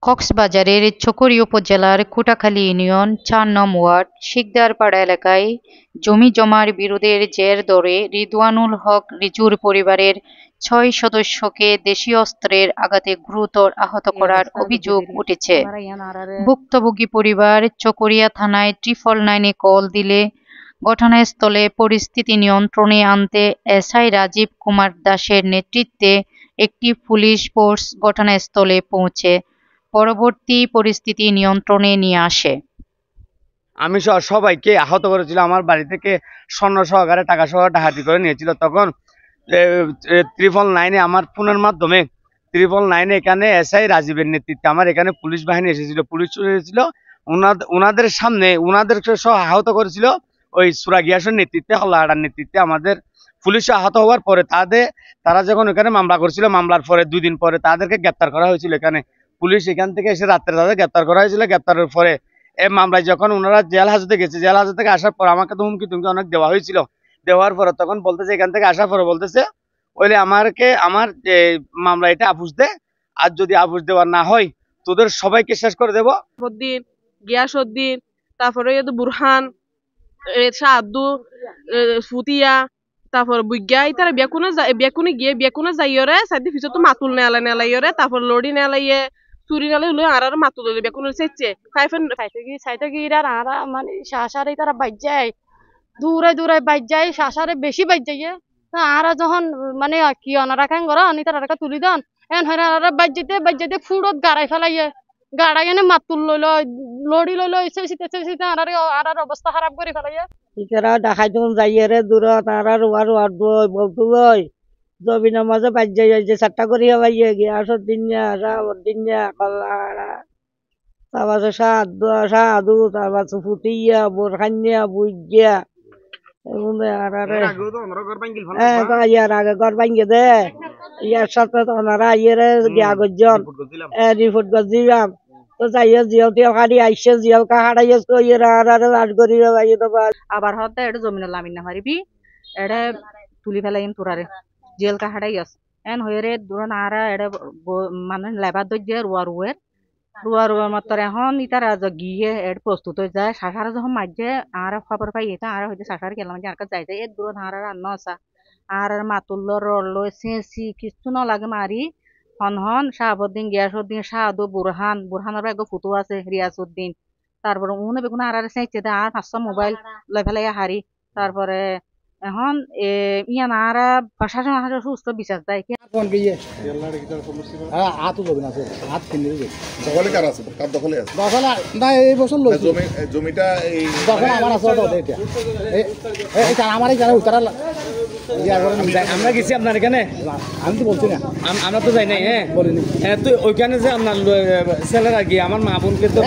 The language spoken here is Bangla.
কক্সবাজারের চকরিয়া উপজেলার কোটাখালী ইউনিয়ন ৪ নং ওয়ার্ড শিকদারপাড়া এলাকায় জমি জমার বিরোধের জের ধরে রিদওয়ানুল হক রিজুর পরিবারের ৬ সদস্যকে দেশীয় অস্ত্রের আঘাতে গুরুতর আহত করার অভিযোগ উঠেছে। ভুক্তভোগী পরিবার চকরিয়া থানায় 999-এ কল দিলে ঘটনাস্থলে পরিস্থিতি নিয়ন্ত্রণে আনতে এসআই রাজীব কুমার দাসের নেতৃত্বে একটি পুলিশ ফোর্স ঘটনাস্থলে পৌঁছে পরবর্তী পরিস্থিতি নিয়ন্ত্রণে নিয়ে আসে। আমি সবাইকে আহত করেছিল। আমার বাড়ি থেকে স্বর্ণ সহকারে টাকা সহ ডাকাতি করে নিয়েছিল। তখন 999-এ আমার ফোনের মাধ্যমে 999-এ এখানে এসআই রাজীবের নেতৃত্বে আমার এখানে পুলিশ বাহিনী এসেছিল। পুলিশ এসেছিল, ওনাদের সামনে ওনাদের সহ আহত করেছিল ওই সুরা গিয়াসের নেতৃত্বে, হল্লাহাটার নেতৃত্বে। আমাদের পুলিশ আহত হওয়ার পরে তারা যখন ওখানে মামলা করছিল, মামলার পরে 2 দিন পরে তাদেরকে গ্রেপ্তার করা হয়েছিল। এখানে পুলিশ এখান থেকে এসে রাত্রে তাদের গ্রেপ্তার করা হয়েছিল। গ্রেপ্তারের পরে এই মামলায় যখন ওনারা জেল হাজতে গেছে, জেল হাজত থেকে আসার পর আমাকে তো হুমকি তুমকি অনেক দেওয়া হয়েছিল। দেওয়ার পরে তখন বলতেছে, এখান থেকে আসার পরে বলতেছে ওইলে আমার যে মামলা এটা আপুস দে, আর যদি আপুস দেওয়ার না হয় তোদের সবাইকে শেষ করে দেবো। গিয়াসউদ্দিন, তারপরে বুরহান, শাহাদু, ফুতিয়া, তারপর বুগ্যা ইতারা বেকুনে যাইরে সাইডে পিছতো মাতুল নেলাইরে, তারপর লড়ি নেলাইয়ে চুরি নালে হলো আর মাতুল বেকুনে চাইছে সাইতে গিয়ে আর মানে শাসারে তারা বাইর যায়, দূরে বাইর যায়, শাসারে বেশি বাইর যায়। আর যখন মানে কি অনারা খান করা অনি তারা তুলি দেন এন হয় আর বাইর যেতে ফুড়ত গাড়াই ফেলাইয়ে, গাড়াই এনে মাতুল লড়ি লইলো আর অবস্থা খারাপ করে ফেলাইয়ে। ইতারা দেখাই তুমি যাইয়ে দূরত আর বলতো জমিনের মাঝে বাজ্যে যাইছে 4টা করিয়া বাইয়ে গিয়াসর দিনিয়া দিনিয়া কল্লা, তারপর সাধু, তারপর ফুটিয়া, বোরখানিয়া, বুইগিয়া আগে ঘর ভাঙ্গে দে। ইয়ার সাথে ওনারা ইয়ে গিয়া গজন রিপোর্ট করছিলাম। তো যাইয়ে জিয়াল টিয়াল খাড়ি আইসে জিয়াল কা হাড়াইয়ে তো ইয়েরা আর লাট করি বাইয়ে দেবো। আবার হতে এটা জমিনে লামিন না পারিবি, এটা তুলি ফেলাই তোরারে জেল কা হাড়াই আস এন হয়ে রে দূর নারা এটা মানে লেবার দইয়ে রুয়ার মাত্র এখন ইতার গিয়ে এর প্রস্তুত হয়ে যায়। শাসারা যখন মাঝে আর খবর পাই এটা আর হয়তো শাসার গেলাম যে আর যাই যায় এর দূর হারা রান্না আসা আর মাতুল্ল রল চেঁচি কিছু ন লাগে মারি হন শাহাবুদ্দিন, গিয়াসউদ্দিন, শাহাদু, বুরহানের এক ফুটো আছে রিয়াজউদ্দিন, তারপরে উনি বেগুন আর চেঁচে দেয় আর 500 মোবাইল লই ফেলাই হারি। তারপরে এখন ইয়ান আর প্রশাসন সুস্থ বিচার দেয় জমিটা আমরা গেছি আপনার এখানে, আমি তো বলছি না, আমরা তো যাই নাই। বলিনি তো ওইখানে যে আপনার ছেলেরা গিয়ে আমার মা বোনকে তো